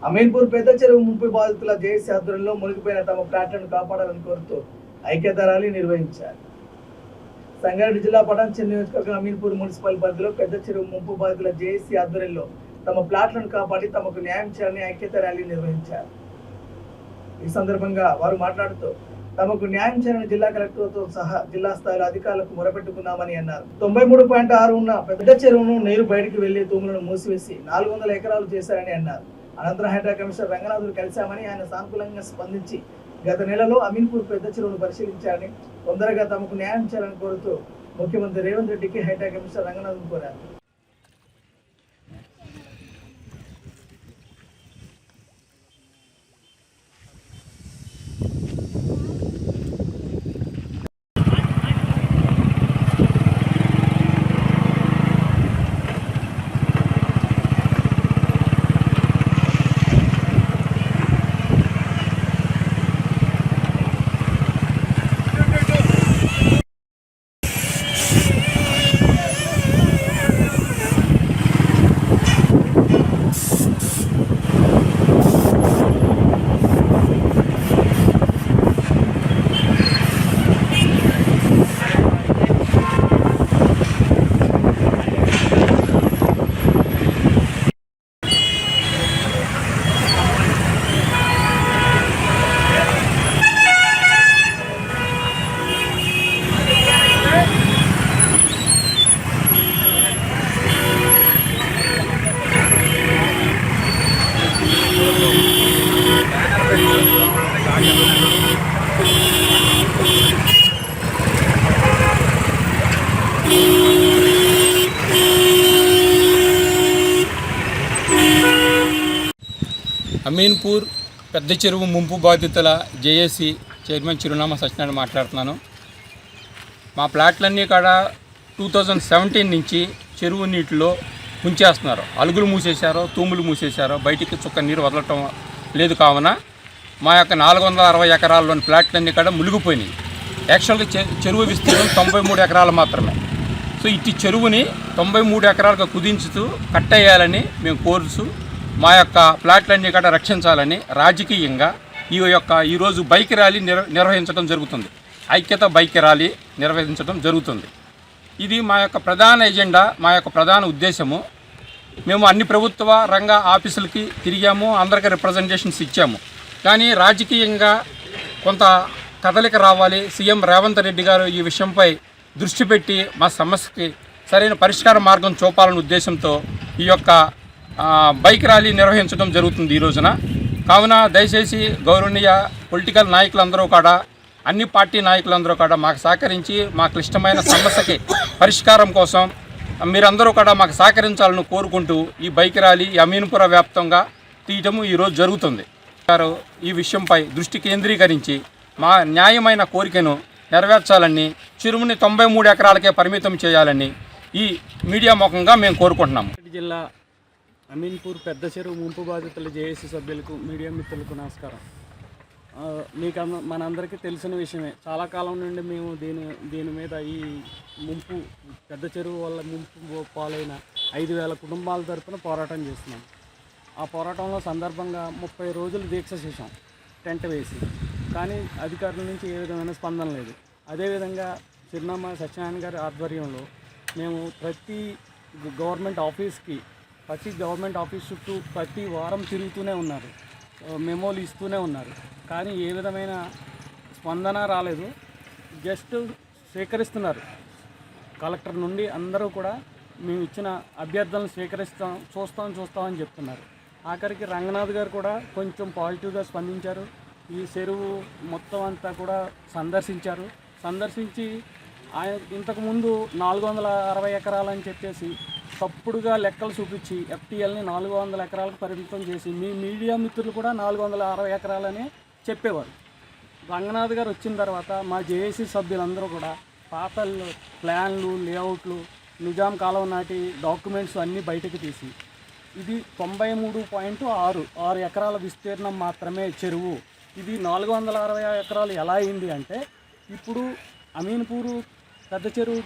అమీన్పూర్ పెద్ద చెరువు ముంపు బాధితుల జేఏసీ ఆధ్వర్యంలో మునిగిపోయిన తమ ప్లాట్లను కాపాడాలని కోరుతూ ఐక్యతా ర్యాలీ నిర్వహించారు. సంగారెడ్డి జిల్లా పటాన్చెరు నియోజకవర్గం అమీన్పూర్ మున్సిపల్ పరిధిలో పెద్ద చెరువు ముంపు బాధితుల జేఏసీ ఆధ్వర్యంలో తమ ప్లాట్లను కాపాడి తమకు న్యాయం చేయాలని ఐక్యతా ర్యాలీ నిర్వహించారు. ఈ సందర్భంగా వారు మాట్లాడుతూ తమకు న్యాయం చేయాలని జిల్లా కలెక్టర్తో సహా జిల్లా స్థాయిలో అధికారులకు మొరపెట్టుకున్నామని అన్నారు. 93.6 ఉన్న పెద్ద చెరువును నీరు బయటికి వెళ్లి తూములను మూసివేసి 400 ఎకరాలు చేశారని అన్నారు. అనంతరం హైడ్రా కమిషనర్ రంగనాథుడు కలిశామని ఆయన సానుకూలంగా స్పందించి గత నెలలో అమీన్పూర్ పెద్ద చెరువును పరిశీలించారని తొందరగా తమకు న్యాయం చేయాలని కోరుతూ ముఖ్యమంత్రి రేవంత్ రెడ్డికి హైడ్రా కమిషనర్ రంగనాథుడు కోరారు. అమీన్పూర్ పెద్ద చెరువు ముంపు బాధితుల జేఏసీ చైర్మన్ చిరునామా సత్యనారాయణ మాట్లాడుతున్నాను. మా ప్లాట్లన్నీ కూడా 2017 నుంచి చెరువు నీటిలో ముంచేస్తున్నారు. అలుగులు మూసేశారో తూములు మూసేశారో బయటికి చుక్క నీరు వదలటం లేదు. కావున మా యొక్క 460 ఎకరాల్లోని ప్లాట్లన్నీ కూడా మునిగిపోయినాయి. యాక్చువల్గా చెరువు విస్తీర్ణం 93 ఎకరాలు మాత్రమే. సో ఇట్టి చెరువుని 93 ఎకరాలకు కుదించుతూ కట్టేయాలని మేము కోరుతూ మా యొక్క ప్లాట్లన్నీ కూడా రక్షించాలని రాజకీయంగా ఈరోజు బైక్ ర్యాలీ నిర్వహించడం జరుగుతుంది. ఐక్యత బైక్ ర్యాలీ నిర్వహించడం జరుగుతుంది. ఇది మా యొక్క ప్రధాన ఎజెండా, మా యొక్క ప్రధాన ఉద్దేశము. మేము అన్ని ప్రభుత్వ రంగ ఆఫీసులకి తిరిగాము, అందరికీ రిప్రజెంటేషన్స్ ఇచ్చాము. కానీ రాజకీయంగా కొంత కదలిక రావాలి. సీఎం రేవంత్ రెడ్డి గారు ఈ విషయంపై దృష్టి పెట్టి మా సమస్యకి సరైన పరిష్కార మార్గం చూపాలనే ఉద్దేశంతో ఈ యొక్క బైక్ ర్యాలీ నిర్వహించడం జరుగుతుంది ఈ రోజున. కావున దయచేసి గౌరవనీయ పొలిటికల్ నాయకులందరూ కూడా, అన్ని పార్టీ నాయకులందరూ కూడా మాకు సహకరించి మా క్లిష్టమైన సమస్యకి పరిష్కారం కోసం మీరందరూ కూడా మాకు సహకరించాలని కోరుకుంటూ ఈ బైక్ ర్యాలీ అమీన్పుర వ్యాప్తంగా తీయటము ఈరోజు జరుగుతుంది. ఈ విషయంపై దృష్టి కేంద్రీకరించి మా న్యాయమైన కోరికను నెరవేర్చాలని, చెరువుని 93 ఎకరాలకే పరిమితం చేయాలని ఈ మీడియా ముఖంగా మేము కోరుకుంటున్నాము. జిల్లా అమీన్పూర్ పెద్ద చెరువు ముంపు బాధితుల జేఏసీ సభ్యులకు, మీడియా మిత్రులకు నమస్కారం. మీకు మనందరికీ తెలిసిన విషయమే. చాలా కాలం నుండి మేము దీని మీద ఈ ముంపు పెద్ద చెరువు వల్ల ముంపు పాలైన 5,000 కుటుంబాల తరపున పోరాటం చేస్తున్నాం. ఆ పోరాటంలో సందర్భంగా 30 రోజులు దీక్ష చేశాం టెంట్ వేసి. కానీ అధికారుల నుంచి ఏ విధమైన స్పందన లేదు. అదేవిధంగా చిరునామా సత్యనారాయణ గారి ఆధ్వర్యంలో మేము ప్రతి గవర్నమెంట్ ఆఫీస్ చుట్టూ ప్రతి వారం తిరుగుతూనే ఉన్నారు, మెమోలు ఇస్తూనే ఉన్నారు. కానీ ఏ విధమైన స్పందన రాలేదు. జస్ట్ స్వీకరిస్తున్నారు. కలెక్టర్ నుండి అందరూ కూడా మేము ఇచ్చిన అభ్యర్థనలు చూస్తామని చెప్తున్నారు. ఆఖరికి రంగనాథ్ గారు కూడా కొంచెం పాజిటివ్గా స్పందించారు. ఈ చెరువు మొత్తం అంతా కూడా సందర్శించి ఆయన ఇంతకుముందు 460 ఎకరాలని చెప్పేసి తప్పుడుగా లెక్కలు చూపించి FTLని 400 ఎకరాలకు పరిమితం చేసి మీ మీడియా మిత్రులు కూడా 460 ఎకరాలని చెప్పేవారు. రంగనాథ్ గారు వచ్చిన తర్వాత మా జేఏసీ సభ్యులందరూ కూడా పాత ప్లాన్లు, లేఅవుట్లు, నిజాం కాలం నాటి డాక్యుమెంట్స్ అన్నీ బయటకు తీసి ఇది 93.6 ఎకరాల విస్తీర్ణం మాత్రమే చెరువు. ఇది 460 ఎకరాలు ఎలా అయింది అంటే, ఇప్పుడు అమీన్పూరు పెద్ద చెరువు